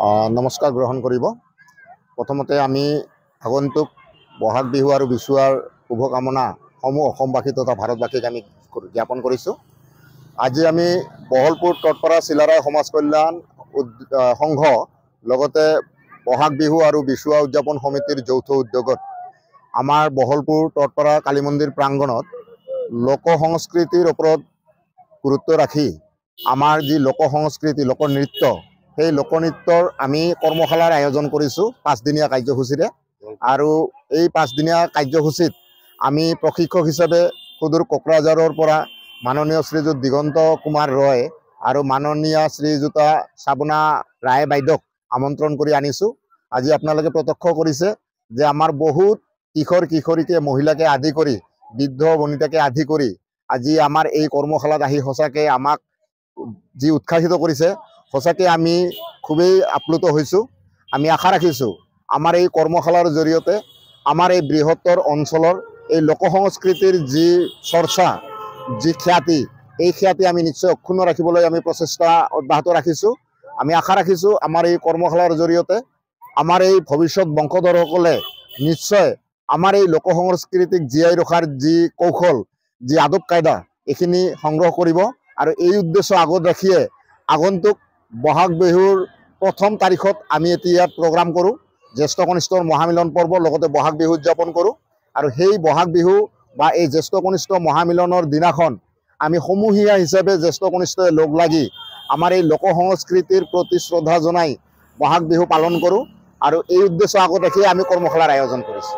নমস্কাৰ গ্ৰহণ কৰিব। প্ৰথমতে আমি আগন্তুক বহাগ বিহু আৰু বিচুৱাৰ শুভকামনা সমূহ অসমবাসী তথা ভাৰতবাসীক আমি জ্ঞাপন কৰিছোঁ। আজি আমি বহলপুৰ টটপাৰা চিলাৰায় সমাজ কল্যাণ সংঘ লগতে বহাগ বিহু আৰু বিচুৱা উদযাপন সমিতিৰ যৌথ উদ্যোগত আমাৰ বহলপুৰ টটপাৰা কালী মন্দিৰ প্ৰাংগণত লোক সংস্কৃতিৰ ওপৰত গুৰুত্ব ৰাখি আমাৰ যি লোক সংস্কৃতি লোকনৃত্য সেই লোকনৃত্যৰ আমি কৰ্মশালাৰ আয়োজন কৰিছোঁ 5 দিনীয়া কাৰ্যসূচীৰে। আৰু এই 5 দিনীয়া কাৰ্যসূচীত আমি প্ৰশিক্ষক হিচাপে সুদূৰ কোকৰাঝাৰৰ পৰা মাননীয় শ্ৰীযুত দিগন্ত কুমাৰ ৰয় আৰু মাননীয় শ্ৰীযুতা শ্ৰাৱণা ৰায় বাইদেউক আমন্ত্ৰণ কৰি আনিছোঁ। আজি আপোনালোকে প্ৰত্যক্ষ কৰিছে যে আমাৰ বহুত কিশোৰ কিশোৰীকে মহিলাকে আদি কৰি বৃদ্ধ বনিতাকে আদি কৰি আজি আমাৰ এই কৰ্মশালাত আহি সঁচাকৈ আমাক যি উৎসাহিত কৰিছে, সঁচাকৈ আমি খুবেই আপ্লুত হৈছোঁ। আমি আশা ৰাখিছোঁ আমাৰ এই কৰ্মশালাৰ জৰিয়তে আমাৰ এই বৃহত্তৰ অঞ্চলৰ এই লোক সংস্কৃতিৰ যি চৰ্চা যি খ্যাতি, এই খ্যাতি আমি নিশ্চয় অক্ষুণ্ণ ৰাখিবলৈ আমি প্ৰচেষ্টা অব্যাহত ৰাখিছোঁ। আমি আশা ৰাখিছোঁ আমাৰ এই কৰ্মশালাৰ জৰিয়তে আমাৰ এই ভৱিষ্যত বংশধৰসকলে নিশ্চয় আমাৰ এই লোক সংস্কৃতিক জীয়াই ৰখাৰ যি কৌশল, যি আদব কায়দা, এইখিনি সংগ্ৰহ কৰিব। আৰু এই উদ্দেশ্য আগত ৰাখিয়ে আগন্তুক বহাগ বিহুৰ 1ম তাৰিখত আমি এতিয়া প্ৰগ্ৰাম কৰোঁ, জ্যেষ্ঠ কনিষ্ঠৰ মহামিলন পৰ্ব লগতে বহাগ বিহু উদযাপন কৰোঁ। আৰু সেই বহাগ বিহু বা এই জ্যেষ্ঠ কনিষ্ঠ মহামিলনৰ দিনাখন আমি সমূহীয়া হিচাপে জ্যেষ্ঠ কনিষ্ঠই লগ লাগি আমাৰ এই লোক সংস্কৃতিৰ প্ৰতি শ্ৰদ্ধা জনাই বহাগ বিহু পালন কৰোঁ। আৰু এই উদ্দেশ্য আগত ৰাখিয়ে আমি কৰ্মশালাৰ আয়োজন কৰিছোঁ।